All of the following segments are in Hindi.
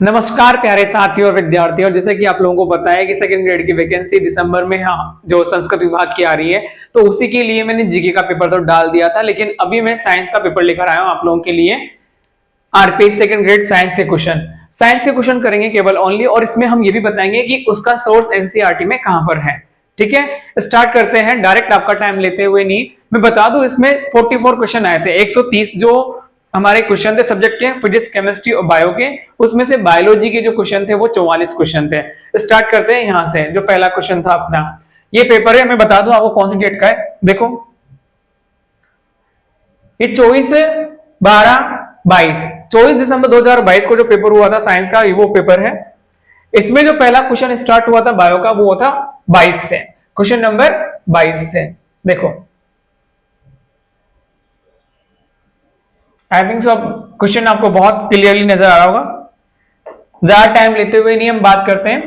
नमस्कार प्यारे साथियों और विद्यार्थियों, जैसे कि आप लोगों को पता है कि सेकंड ग्रेड की वैकेंसी दिसंबर में जो संस्कृत विभाग की आ रही है, तो उसी के लिए मैंने जीके का पेपर तो डाल दिया था, लेकिन अभी मैं साइंस का पेपर लेकर आया हूं आप लोगों के लिए। आरपीएच सेकंड ग्रेड साइंस के क्वेश्चन करेंगे केवल ओनली, और इसमें हम ये भी बताएंगे कि उसका सोर्स एनसीईआरटी में कहां पर है। ठीक है, स्टार्ट करते हैं डायरेक्ट, आपका टाइम लेते हुए नहीं। मैं बता दूं, इसमें 44 क्वेश्चन आए थे, 130 जो हमारे क्वेश्चन थे सब्जेक्ट के, फिजिक्स केमिस्ट्री और बायो के, उसमें से बायोलॉजी के जो क्वेश्चन थे वो 44 क्वेश्चन थे। स्टार्ट करते हैं यहां से। जो पहला क्वेश्चन था अपना, ये पेपर है, मैं बता दूं आपको कौन सी डेट का है। देखो, ये 24 दिसंबर 2022 को जो पेपर हुआ था साइंस का, वो पेपर है। इसमें जो पहला क्वेश्चन स्टार्ट हुआ था बायो का, वो हुआ था 22 से, क्वेश्चन नंबर 22 से। देखो, आई थिंक सब क्वेश्चन आपको बहुत क्लियरली नजर आ रहा होगा। ज्यादा टाइम लेते हुए नहीं, हम बात करते हैं।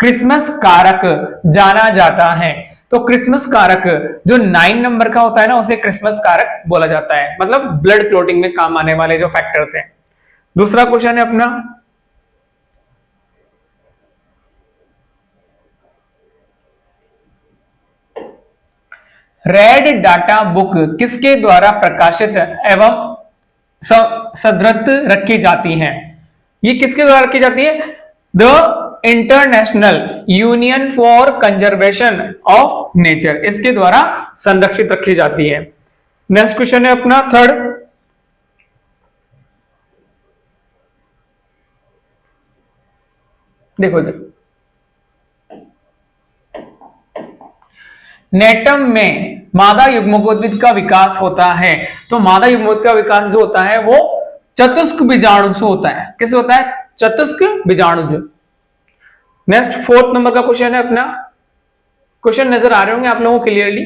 क्रिसमस कारक जाना जाता है, तो क्रिसमस कारक जो 9 नंबर का होता है ना, उसे क्रिसमस कारक बोला जाता है, मतलब ब्लड क्लॉटिंग में काम आने वाले जो फैक्टर थे। दूसरा क्वेश्चन है अपना, रेड डाटा बुक किसके द्वारा प्रकाशित एवं सदृत रखी जाती है? ये किसके द्वारा रखी जाती है? The international union for conservation of nature, इसके द्वारा संरक्षित रखी जाती है। नेक्स्ट क्वेश्चन है अपना थर्ड, देखो नेटम में मादा युग्मकोद्भिद का विकास होता है, तो मादा युग्मकोद्भिद का विकास जो होता है वो चतुष्क बीजाणु से होता है। किससे होता है? चतुष्क बीजाणुज। नेक्स्ट फोर्थ नंबर का क्वेश्चन है अपना, क्वेश्चन नजर आ रहे होंगे आप लोगों को क्लियरली।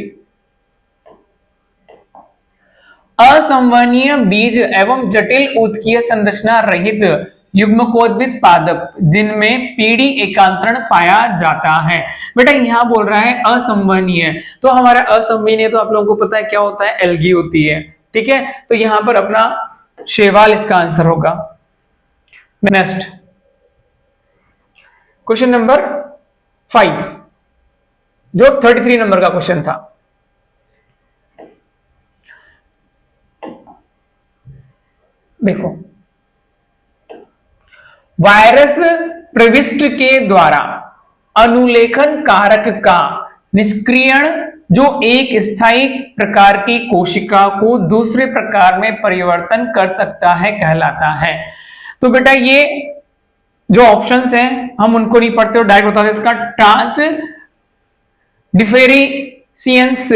असंवहनीय बीज एवं जटिल उत्कीय संरचना रहित युग्मकोद्भिद पादप जिनमें पीढ़ी एकांतरण पाया जाता है। बेटा यहां बोल रहा है असंवहनीय, तो हमारा असंवहनीय तो आप लोगों को पता है क्या होता है? एल्गी होती है। ठीक है, तो यहां पर अपना शेवाल इसका आंसर होगा। नेक्स्ट क्वेश्चन नंबर 5, जो 33 नंबर का क्वेश्चन था। देखो, वायरस प्रविष्ट के द्वारा अनुलेखन कारक का निष्क्रियण जो एक स्थायी प्रकार की कोशिका को दूसरे प्रकार में परिवर्तन कर सकता है कहलाता है। तो बेटा ये जो ऑप्शंस हैं हम उनको नहीं पढ़ते और डायरेक्ट बताते हैं। इसका ट्रांस डिफरेंशिएंस,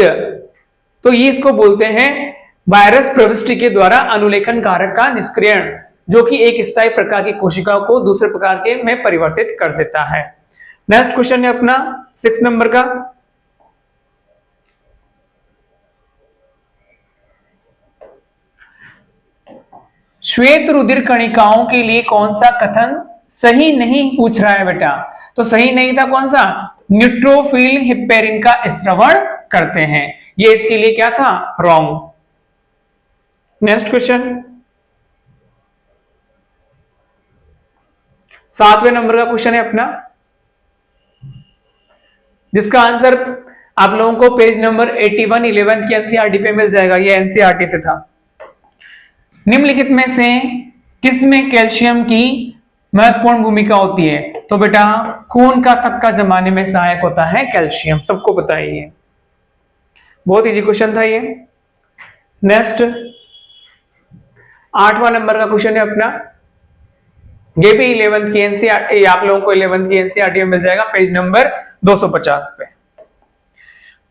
तो ये इसको बोलते हैं वायरस प्रविष्टि के द्वारा अनुलेखन कारक का निष्क्रियण, जो कि एक स्थायी प्रकार की कोशिका को दूसरे प्रकार के में परिवर्तित कर देता है। नेक्स्ट क्वेश्चन है अपना 6 नंबर का, श्वेत रुधिर कणिकाओं के लिए कौन सा कथन सही नहीं पूछ रहा है बेटा? तो सही नहीं था कौन सा? न्यूट्रोफिल हिप्पेरिन का श्रवण करते हैं, ये इसके लिए क्या था? रॉन्ग। नेक्स्ट क्वेश्चन 7वें नंबर का क्वेश्चन है अपना, जिसका आंसर आप लोगों को पेज नंबर 81 11 की एनसीईआरटी पे मिल जाएगा। ये एनसीईआरटी से था। निम्नलिखित में से किसमें कैल्शियम की महत्वपूर्ण भूमिका होती है? तो बेटा खून का थक्का जमाने में सहायक होता है कैल्शियम, सबको पता है ये, बहुत इजी क्वेश्चन था ये। नेक्स्ट 8वां नंबर का क्वेश्चन है अपना, ये भी 11th की एनसीईआरटी, आप लोगों को 11th की एनसीईआरटी में मिल जाएगा पेज नंबर 250 पे।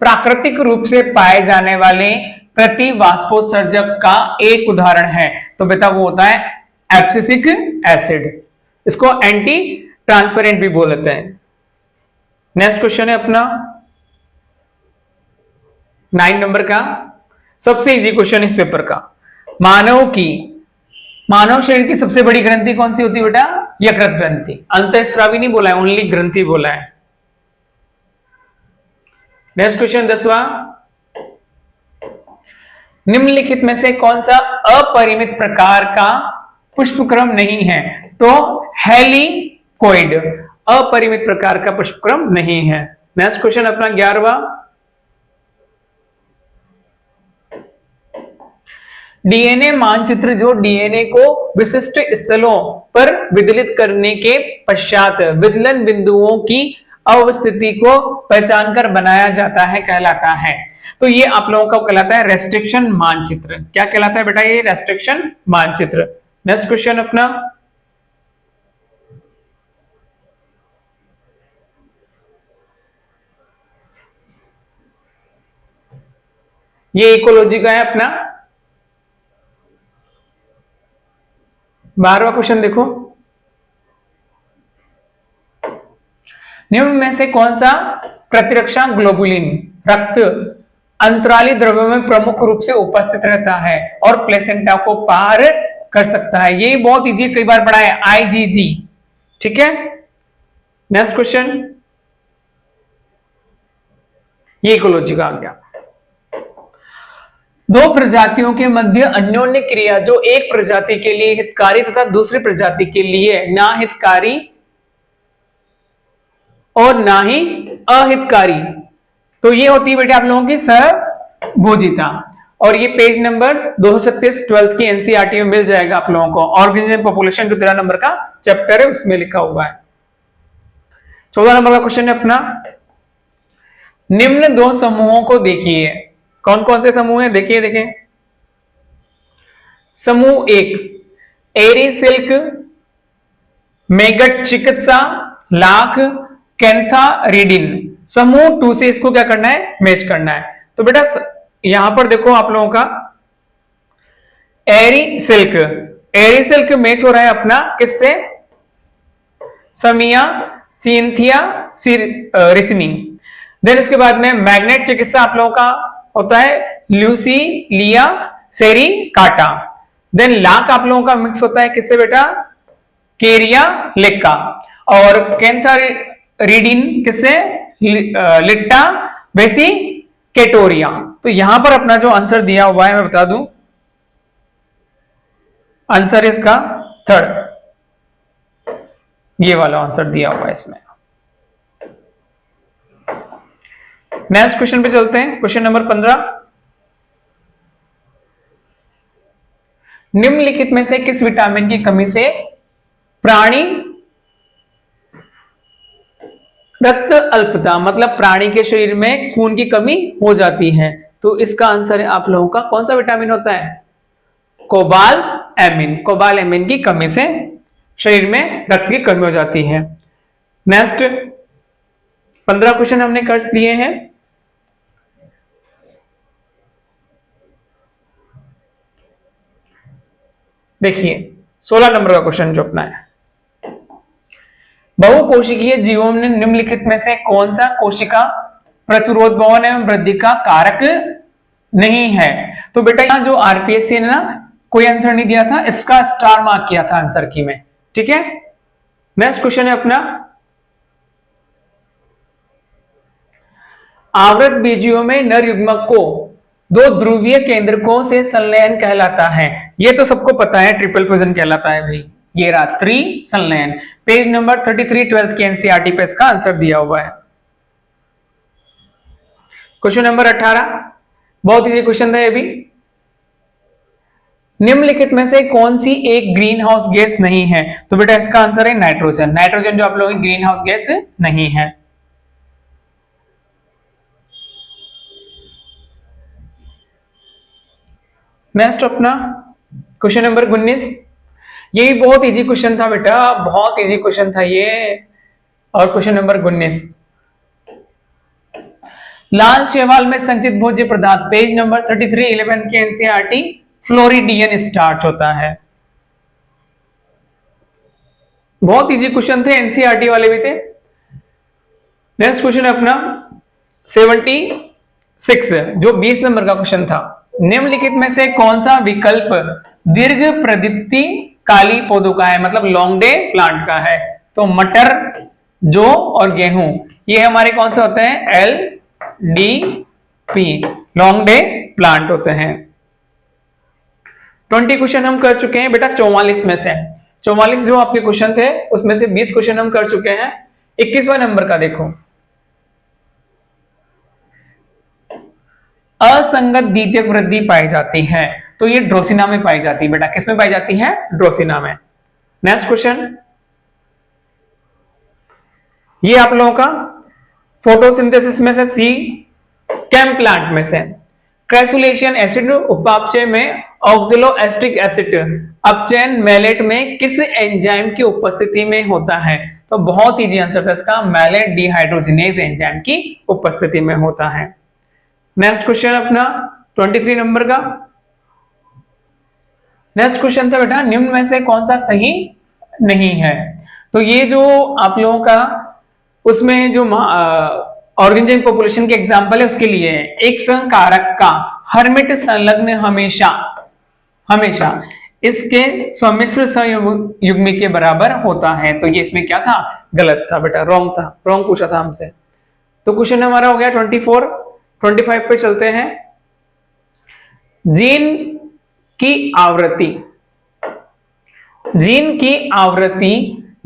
प्राकृतिक रूप से पाए जाने वाले प्रतिवाष्पोत्सर्जक का एक उदाहरण है, तो बेटा वो होता है एब्सिसिक एसिड, इसको एंटी ट्रांसपेरेंट भी बोलते हैं। नेक्स्ट क्वेश्चन है अपना 9 नंबर का, सबसे इजी क्वेश्चन इस पेपर का। मानव शरीर की सबसे बड़ी ग्रंथि कौन सी होती है बेटा? यकृत ग्रंथि। अंतःस्रावी नहीं बोला है, ओनली ग्रंथि बोला है। नेक्स्ट क्वेश्चन 10वां, निम्नलिखित में से कौन सा अपरिमित प्रकार का पुष्पक्रम नहीं है, तो हेलिकोइड, अपरिमित प्रकार का पुष्पक्रम नहीं है। नेक्स्ट क्वेश्चन अपना 11वां, डीएनए मानचित्र जो डीएनए को विशिष्ट स्थलों पर विदलित करने के पश्चात विदलन बिंदुओं की अवस्थिति को पहचान कर बनाया जाता है कहलाता है। तो ये आप लोगों का कहलाता है रेस्ट्रिक्शन मानचित्र। क्या कहलाता है बेटा? ये रेस्ट्रिक्शन मानचित्र। नेक्स्ट क्वेश्चन अपना, ये इकोलॉजी का है अपना 12वां क्वेश्चन देखो, निम्न में से कौन सा प्रतिरक्षा ग्लोबुलिन रक्त अंतराली द्रव्यों में प्रमुख रूप से उपस्थित रहता है और प्लेसेंटा को पार कर सकता है? ये बहुत इजी, कई बार पढ़ा है, आईजीजी। ठीक है, नेक्स्ट क्वेश्चन, ये इकोलॉजी का आ गया। दो प्रजातियों के मध्य अन्योन्य क्रिया जो एक प्रजाति के लिए हितकारी तथा दूसरी प्रजाति के लिए ना हितकारी और ना ही अहितकारी, तो ये होती है बेटे आप लोगों की सहभोजिता। और ये पेज नंबर 236 12th की एनसीईआरटी में मिल जाएगा आप लोगों को। ऑर्गेनिज्म पॉपुलेशन जो 13 नंबर का चैप्टर है उसमें लिखा हुआ है। 14 नंबर का क्वेश्चन है अपना, निम्न दो समूहों को देखिए। कौन कौन से समूह हैं? देखिए देखें, समूह 1 एरी सिल्क, मेगट चिकित्सा, लाख, कैंथारिडिन। समूह 2 से इसको क्या करना है? मैच करना है। तो बेटा यहां पर देखो आप लोगों का एरी सिल्क मैच हो रहा है अपना किससे? समिया, सिंथिया, रिसनी। देन उसके बाद में मैग्नेट चिकित्सा आप लोगों का होता है ल्यूसिलिया सेरिकाटा। देन लाख आप लोगों का मिक्स होता है किससे बेटा? केरिया लेक्का। और कैंथारिडिन किससे? लिट्टा वेसिकेटोरिया। तो यहां पर अपना जो आंसर दिया हुआ है मैं बता दूं, आंसर इसका 3rd, ये वाला आंसर दिया हुआ है इसमें। नेक्स्ट क्वेश्चन पे चलते हैं, क्वेश्चन नंबर 15, निम्नलिखित में से किस विटामिन की कमी से प्राणी रक्त अल्पता, मतलब प्राणी के शरीर में खून की कमी हो जाती है? तो इसका आंसर आप लोगों का कौन सा विटामिन होता है? कोबालएमिन। कोबालएमिन की कमी से शरीर में रक्त की कमी हो जाती है। नेक्स्ट 15 क्वेश्चन हमने कर लिए हैं। देखिए 16 नंबर का क्वेश्चन जो अपना है, बहुकोशिकीय जीवों में निम्नलिखित में से कौन सा कोशिका प्रचुरोद्भवन एवं वृद्धि का कारक नहीं है? तो बेटा यहां जो आरपीएससी ने ना कोई आंसर नहीं दिया था, इसका स्टार मार्क किया था आंसर की में। ठीक है, नेक्स्ट क्वेश्चन है अपना, आवृत बीजियों में नर युग्मक को 2 ध्रुवीय केंद्रकों से संलयन कहलाता है। ये तो सबको पता है, ट्रिपल फ्यूजन कहलाता है भाई। ये रहा त्रिसंलयन। पेज नंबर 33 12th की एनसीईआरटी पे इसका आंसर दिया हुआ है। क्वेश्चन नंबर 18, बहुत इजी क्वेश्चन था ये भी। निम्नलिखित में से कौन सी एक ग्रीन हाउस गैस नहीं है? तो बेटा इसका आंसर है नाइट्रोजन। नाइट्रोजन जो आप लोगों की ग्रीन हाउस गैस नहीं है। नेक्स्ट अपना क्वेश्चन नंबर 19, ये भी बहुत इजी क्वेश्चन था बेटा, बहुत इजी क्वेश्चन था ये। और क्वेश्चन नंबर 19, लाल शैवाल में संचित भोज्य पदार्थ, पेज नंबर 33 11 की एनसीईआरटी, फ्लोरिडियन स्टार्च होता है। बहुत इजी क्वेश्चन थे, एनसीईआरटी वाले भी थे। नेक्स्ट क्वेश्चन है अपना 76, जो 20 नंबर का क्वेश्चन था, निम्नलिखित में से कौन सा विकल्प दीर्घ प्रदीप्ति काली पौधों का है, मतलब लॉन्ग डे प्लांट का है? तो मटर, जौ और गेहूं, ये हमारे कौन से होते हैं? LDP, लॉन्ग डे प्लांट होते हैं। 20 क्वेश्चन हम कर चुके हैं बेटा 44 में से। 44 जो आपके क्वेश्चन थे उसमें से 20 क्वेश्चन हम कर चुके हैं। 21वां नंबर का देखो, असंगत द्वितीयक वृद्धि पाई जाती है, तो ये ड्रोसिना में पाई जाती है बेटा। किसमें पाई जाती है? ड्रोसिना में। नेक्स्ट क्वेश्चन, ये आप लोगों का फोटोसिंथेसिस में से सी, कैम प्लांट में से क्रेसुलेशियन एसिड उपापचय में ऑक्जेलोएस्टिक एसिड अपचयन मैलेट में किस एंजाइम की उपस्थिति में होता है? तो बहुत इजी आंसर था इसका, मैलेट डिहाइड्रोजिनेज एंजाइम की उपस्थिति में होता है। नेक्स्ट क्वेश्चन अपना 23 नंबर का। नेक्स्ट क्वेश्चन था बेटा निम्न में से कौन सा सही नहीं है? तो ये जो आप लोगों का उसमें जो ऑर्गेनिक पॉपुलेशन के एग्जांपल है उसके लिए है। एक संकारक का हर्मिट संलग्न हमेशा हमेशा इसके सम्मिश्र संयुग्मी के बराबर होता है। तो ये इसमें क्या था? गलत था बेटा, रॉन्ग था, रॉन्ग पूछा था हमसे। तो क्वेश्चन हमारा हो गया 24। 25 पे चलते हैं। जीन की आवृत्ति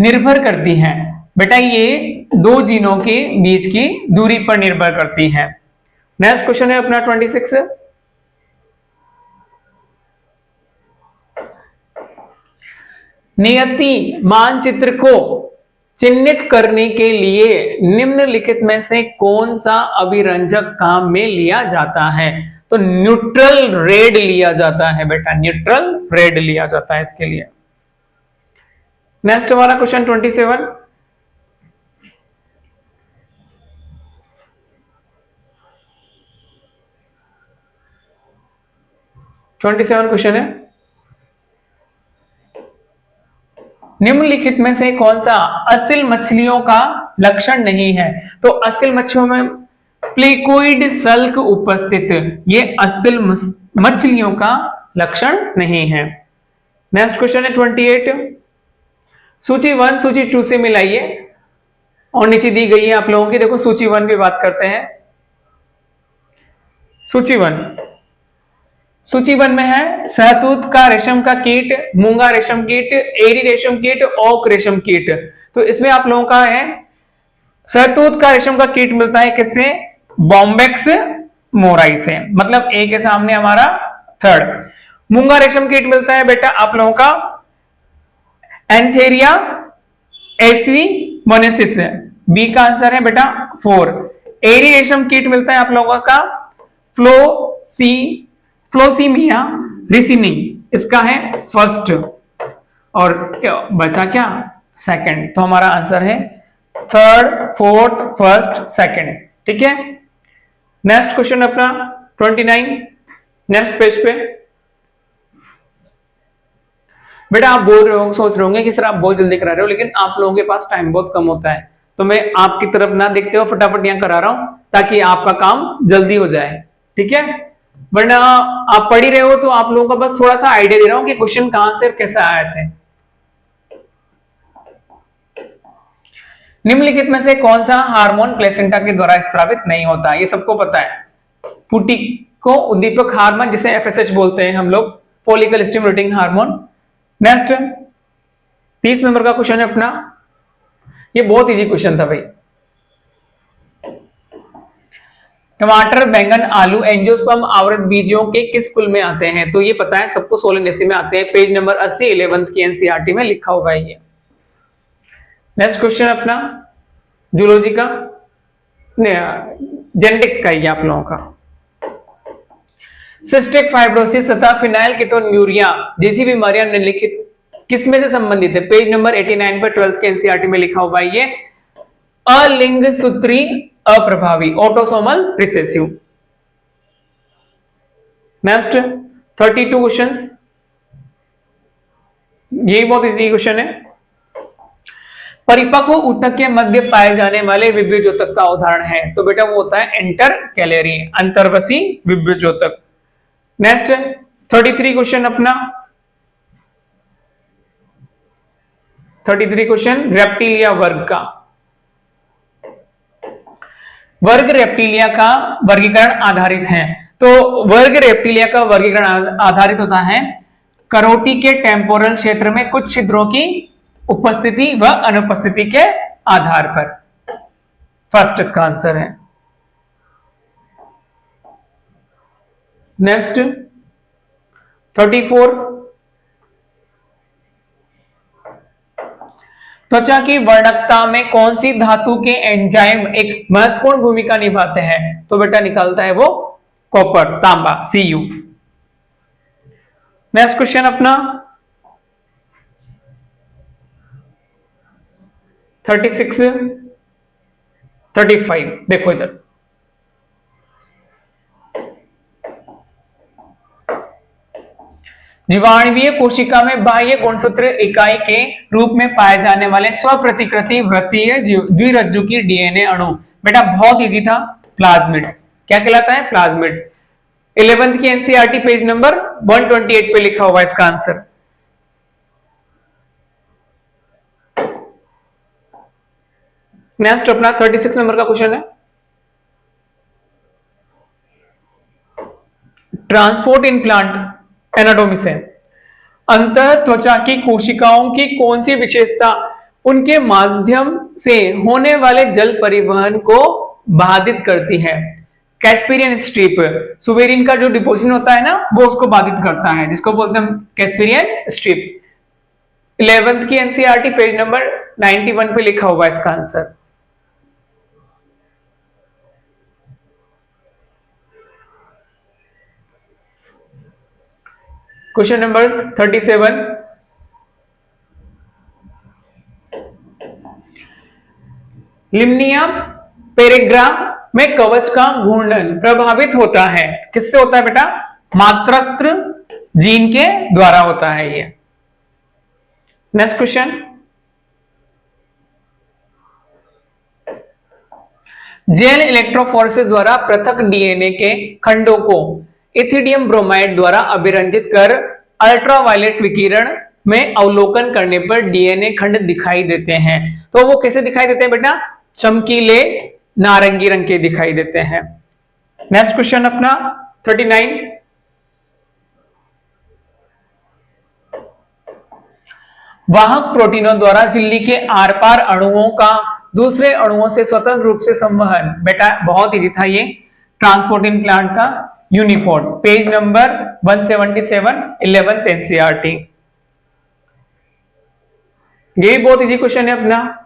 निर्भर करती है बेटा, ये दो जीनों के बीच की दूरी पर निर्भर करती है। नेक्स्ट क्वेश्चन है अपना 26। नियति मानचित्र को चिन्हित करने के लिए निम्नलिखित में से कौन सा अभिरंजक काम में लिया जाता है? तो न्यूट्रल रेड लिया जाता है बेटा, न्यूट्रल रेड लिया जाता है इसके लिए। नेक्स्ट हमारा क्वेश्चन 27। क्वेश्चन है, निम्नलिखित में से कौन सा असिल मछलियों का लक्षण नहीं है? तो असिल मछलियों में प्लिकोइड सल्क उपस्थित, ये असिल मछलियों का लक्षण नहीं है। नेक्स्ट क्वेश्चन है 28। सूची 1 सूची 2 से मिलाइए और नीचे दी गई है आप लोगों की। देखो सूची 1 की बात करते हैं। सूची 1 में है सहतूत का रेशम का कीट, मूंगा रेशम कीट, एरी रेशम कीट, ओक रेशम कीट। तो इसमें आप लोगों का है सहतूत का रेशम का कीट मिलता है किससे? बॉम्बेक्स मोराई से, मतलब ए के सामने हमारा थर्ड। मूंगा रेशम कीट मिलता है बेटा आप लोगों का एंथेरिया एसिमोनेसिस, बी का आंसर है बेटा 4। एरी रेशम कीट मिलता है आप लोगों का फ्लोसीमिया रिसिनी, इसका है फर्स्ट, और बचा क्या? सेकंड। तो हमारा आंसर है थर्ड, फोर्थ, फर्स्ट, सेकंड। ठीक है। नेक्स्ट क्वेश्चन अपना 29, नेक्स्ट पेज पे। बेटा आप बोल रहे हो, सोच रहे होंगे कि सर आप बहुत जल्दी करा रहे हो, लेकिन आप लोगों के पास टाइम बहुत कम होता है, तो मैं आपकी तरफ ना देखते हो फटाफट यहां करा रहा हूं ताकि आपका काम जल्दी हो जाए। ठीक है, वरना आप पढ़ ही रहे हो तो आप लोगों का बस थोड़ा सा आइडिया दे रहा हूं कि क्वेश्चन कहां से कैसे आए थे। निम्नलिखित में से कौन सा हार्मोन प्लेसेंटा के द्वारा स्रावित नहीं होता? ये सबको पता है। पुटिको उद्दीपक हार्मोन, जिसे एफएसएच बोलते हैं हम लोग, follicle stimulating hormone. Next 30 number का क्वेश्चन है अपना, ये बहुत इजी क्वेश्चन था भाई। टमाटर, बैंगन, आलू एंजियोस्पर्म आवृत बीजों के किस कुल में आते हैं? तो ये पता है सबको, सोलेनेसी में आते हैं। पेज नंबर 80 11th की एनसीईआरटी में लिखा हुआ है ये। नेक्स्ट क्वेश्चन अपना जूलॉजी का, जेनेटिक्स का ही आप लोगों का। सिस्टिक फाइब्रोसिस तथा फिनाइल कीटोन्यूरिया जैसी बीमारियां निम्नलिखित किसमें से संबंधित है? पेज नंबर 89 पर 12th के एनसीईआरटी में लिखा हुआ है ये। अलिंग सूत्री अप्रभावी, ऑटोसोमल रिसेसिव। नेक्स्ट 32 क्वेश्चंस, ये बहुत इजी क्वेश्चन है। परिपक्व ऊतक के मध्य पाए जाने वाले विभ्योजोतक का उदाहरण है? तो बेटा वो होता है इंटरकैलरी, अंतर्वसी विभ्योजोतक। नेक्स्ट 33 क्वेश्चन अपना, 33 क्वेश्चन रेप्टिलिया वर्ग का। वर्ग रेप्टिलिया का वर्गीकरण आधारित है, तो वर्ग रेप्टिलिया का वर्गीकरण आधारित होता है करोटी के टेम्पोरल क्षेत्र में कुछ छिद्रों की उपस्थिति व अनुपस्थिति के आधार पर। फर्स्ट इसका आंसर है। नेक्स्ट 34, त्वचा की वर्णकता में कौन सी धातु के एंजाइम एक महत्वपूर्ण भूमिका निभाते हैं? तो बेटा निकलता है वो कॉपर, तांबा, Cu। नेक्स्ट क्वेश्चन अपना 36, 35, देखो इधर। जीवाणुवीय कोशिका में बाह्य गुणसूत्र इकाई के रूप में पाए जाने वाले स्वप्रतिकृति वृत्तीय द्विरज्जु की डीएनए अणु, बेटा बहुत इजी था, प्लाज्मिड। क्या कहलाता है? प्लाज्मिड। 11th की एनसीईआरटी पेज नंबर 128 पे लिखा हुआ इसका आंसर। नेक्स्ट अपना 36 नंबर का क्वेश्चन है, ट्रांसपोर्ट इन प्लांट एनाटॉमी से अंतः त्वचा की कोशिकाओं की कौन सी विशेषता उनके माध्यम से होने वाले जल परिवहन को बाधित करती है? कैस्पेरियन स्ट्रिप, सुबेरिन का जो डिपोजिशन होता है ना, वो उसको बाधित करता है, जिसको बोलते हैं कैस्पेरियन स्ट्रिप। 11th की एनसीईआरटी पेज नंबर 91 पे लिखा हुआ इसका आंसर। क्वेश्चन नंबर 37, लिम्निया पेरेग्रा में कवच का घूर्णन प्रभावित होता है, किससे होता है बेटा? मातृत्व जीन के द्वारा होता है ये। नेक्स्ट क्वेश्चन, जेल इलेक्ट्रोफोरेसिस द्वारा पृथक डीएनए के खंडों को इथिडियम ब्रोमाइड द्वारा अभिरंजित कर अल्ट्रावायलेट विकिरण में अवलोकन करने पर डीएनए खंड दिखाई देते हैं। तो वो कैसे दिखाई देते हैं बेटा? चमकीले नारंगी रंग के दिखाई देते हैं। नेक्स्ट क्वेश्चन अपना 39, वाहक प्रोटीनों द्वारा झिल्ली के आर पार अणुओं का दूसरे अणुओं से स्वतंत्र रूप से संवहन, बेटा बहुत इजी था ये, ट्रांसपोर्ट इन प्लांट का uniport, page number 177, 11th NCERT. ये भी बहुत इजी क्वेश्चन है अपना।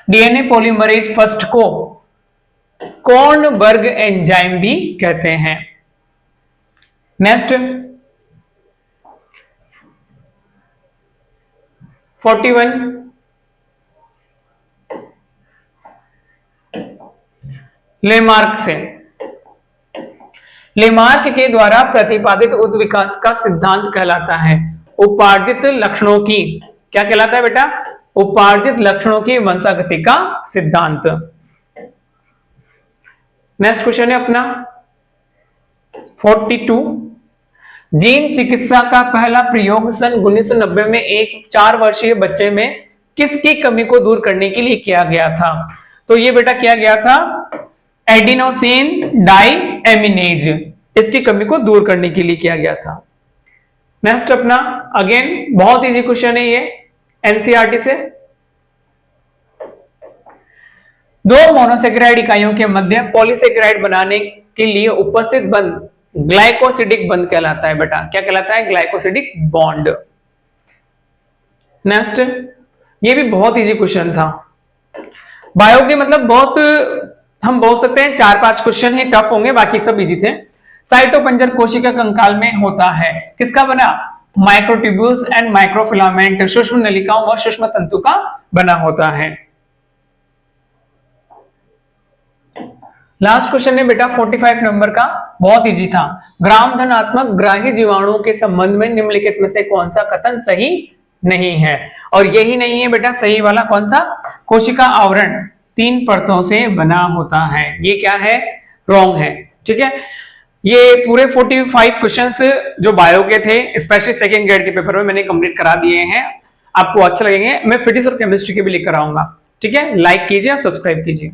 डीएनए पॉलीमरेज फर्स्ट को कॉर्नबर्ग एंजाइम भी कहते हैं। नेक्स्ट 41, लेमार्क से, लेमार्क के द्वारा प्रतिपादित उत्विकास का सिद्धांत कहलाता है उपार्जित लक्षणों की, क्या कहलाता है बेटा? उपार्जित लक्षणों की वंशागति का सिद्धांत। नेक्स्ट क्वेश्चन है अपना 42, जीन चिकित्सा का पहला प्रयोग सन 1990 में एक 4 वर्षीय बच्चे में किसकी कमी को दूर करने के लिए किया गया था? तो ये बेटा किया गया था एडिनोसिन डाइएमिनेज, इसकी कमी को दूर करने के लिए किया गया था। नेक्स्ट अपना अगेन बहुत इजी क्वेश्चन है ये एनसीईआरटी से, दो मोनोसेकेराइड इकाइयों के मध्य पॉलीसेकेराइड बनाने के लिए उपस्थित बंध ग्लाइकोसिडिक बंध कहलाता है बेटा, क्या कहलाता है? Glycosidic bond. नेक्स्ट, ये भी बहुत इजी क्वेश्चन था, बायो के मतलब बहुत हम बोल सकते हैं 4-5 क्वेश्चन ही टफ होंगे, बाकी सब इजी थे। साइटोपंजर कोशिका कंकाल में होता है, किसका बना? माइक्रोट्यूब्यूल्स एंड माइक्रोफिलामेंट, सूक्ष्म नलिकाओं व सूक्ष्म तंतु का बना होता है। लास्ट क्वेश्चन है बेटा 45 नंबर का, बहुत इजी था। ग्राम धनात्मक ग्राही जीवाणुओं के संबंध में निम्नलिखित में से कौन सा कथन सही नहीं है? और यही नहीं है बेटा सही वाला, कौन सा? कोशिका आवरण 3 परतों से बना होता है, ये क्या है? रॉन्ग है। ठीक है, ये पूरे 45 क्वेश्चंस जो बायो के थे स्पेशली सेकंड ग्रेड के पेपर में मैंने कंप्लीट करा दिए हैं, आपको अच्छा लगेंगे। मैं फिजिक्स और केमिस्ट्री के भी लेकर आऊंगा। ठीक है, लाइक कीजिए और सब्सक्राइब कीजिए।